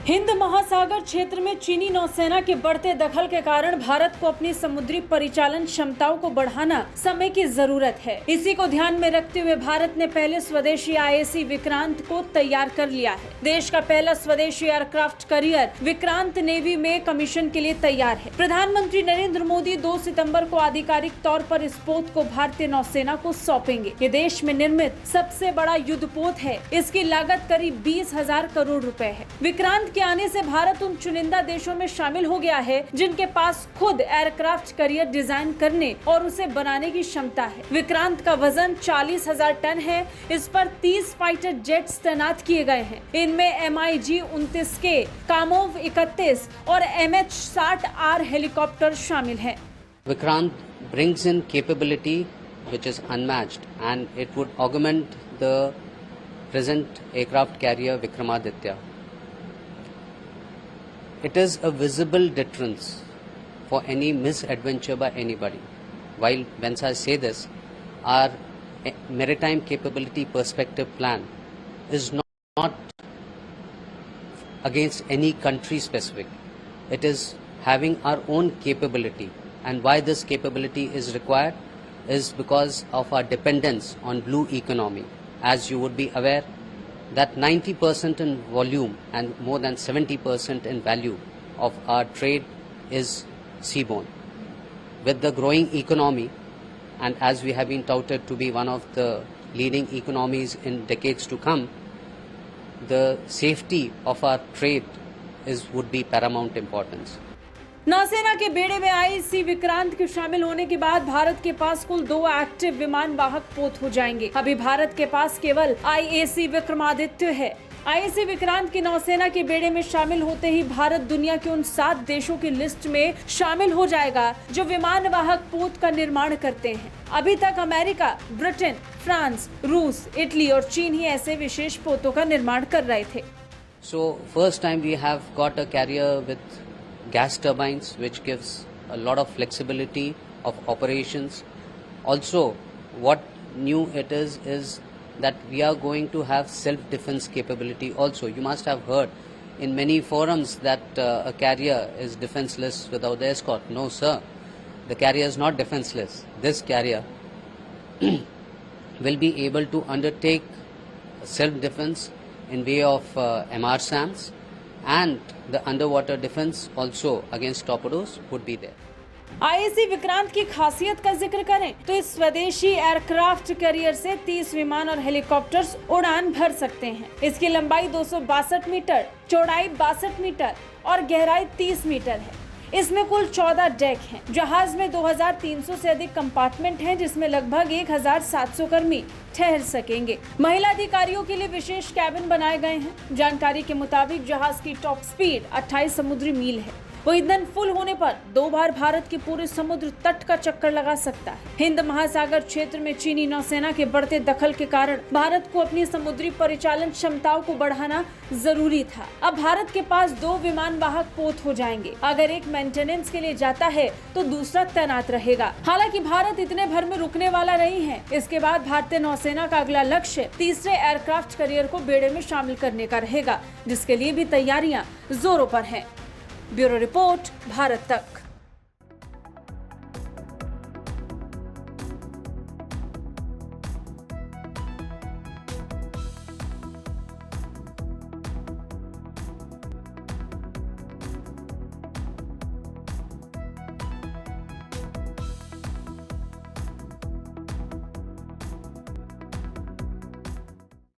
हिंद महासागर क्षेत्र में चीनी नौसेना के बढ़ते दखल के कारण भारत को अपनी समुद्री परिचालन क्षमताओं को बढ़ाना समय की जरूरत है। इसी को ध्यान में रखते हुए भारत ने पहले स्वदेशी आईएसी विक्रांत को तैयार कर लिया है। देश का पहला स्वदेशी एयरक्राफ्ट कैरियर विक्रांत नेवी में कमीशन के लिए तैयार है। प्रधानमंत्री नरेंद्र मोदी 2 सितंबर को आधिकारिक तौर पर इस पोत को भारतीय नौसेना को सौंपेंगे। ये देश में निर्मित सबसे बड़ा युद्धपोत है। इसकी लागत करीब 20,000 करोड़ रुपए है। विक्रांत के आने से भारत उन चुनिंदा देशों में शामिल हो गया है जिनके पास खुद एयरक्राफ्ट कैरियर डिजाइन करने और उसे बनाने की क्षमता है। विक्रांत का वजन 40,000 टन है। इस पर 30 फाइटर जेट्स तैनात किए गए हैं। इनमें MiG-29K, कामोव 31 और MH-60R हेलीकॉप्टर शामिल हैं। Vikrant brings in capability which is unmatched and it would augment the present aircraft carrier Vikramaditya. It is a visible deterrence for any misadventure by anybody. While when I say this, our maritime capability perspective plan is not against any country specific. It is having our own capability, and why this capability is required is because of our dependence on blue economy. As you would be aware, that 90% in volume and more than 70% in value of our trade is seaborne. With the growing economy, and as we have been touted to be one of the leading economies in decades to come, the safety of our trade would be paramount importance. नौसेना के बेड़े में IAC Vikrant के शामिल होने के बाद भारत के पास कुल 2 एक्टिव विमान वाहक पोत हो जाएंगे। अभी भारत के पास केवल आईएसी विक्रमादित्य है। आईएसी विक्रांत की नौसेना के बेड़े में शामिल होते ही भारत दुनिया के उन 7 देशों की लिस्ट में शामिल हो जाएगा जो विमान वाहक पोत का निर्माण करते हैं। अभी तक अमेरिका, ब्रिटेन, फ्रांस, रूस, इटली और चीन ही ऐसे विशेष पोतों का निर्माण कर रहे थे। So first time we have got a carrier with gas turbines, which gives a lot of flexibility of operations. Also, what new it is that we are going to have self-defense capability also. You must have heard in many forums that a carrier is defenseless without the escort. No, sir. The carrier is not defenseless. This carrier will be able to undertake self-defense in way of MRSAMs, and the underwater defense also against torpedoes would be there. IAC Vikrant की खासियत का जिक्र करें तो इस स्वदेशी aircraft carrier से 30 विमान और हेलीकॉप्टर्स उड़ान भर सकते हैं। इसकी लंबाई 262 मीटर, चौड़ाई 62 मीटर और गहराई 30 मीटर है। इसमें कुल 14 डेक हैं। जहाज में 2300 से अधिक कंपार्टमेंट हैं, जिसमें लगभग 1700 कर्मी ठहर सकेंगे। महिला अधिकारियों के लिए विशेष कैबिन बनाए गए हैं। जानकारी के मुताबिक जहाज की टॉप स्पीड 28 समुद्री मील है। वो ईंधन फुल होने पर 2 बार भारत के पूरे समुद्र तट का चक्कर लगा सकता है। हिंद महासागर क्षेत्र में चीनी नौसेना के बढ़ते दखल के कारण भारत को अपनी समुद्री परिचालन क्षमताओं को बढ़ाना जरूरी था। अब भारत के पास 2 विमान वाहक पोत हो जाएंगे। अगर एक मेंटेनेंस के लिए जाता है तो दूसरा तैनात रहेगा। हालांकि भारत इतने भर में रुकने वाला नहीं है। इसके बाद भारतीय नौसेना का अगला लक्ष्य तीसरे एयरक्राफ्ट कैरियर को बेड़े में शामिल करने का रहेगा, जिसके लिए भी तैयारियां जोरों पर हैं। ब्यूरो रिपोर्ट, भारत तक।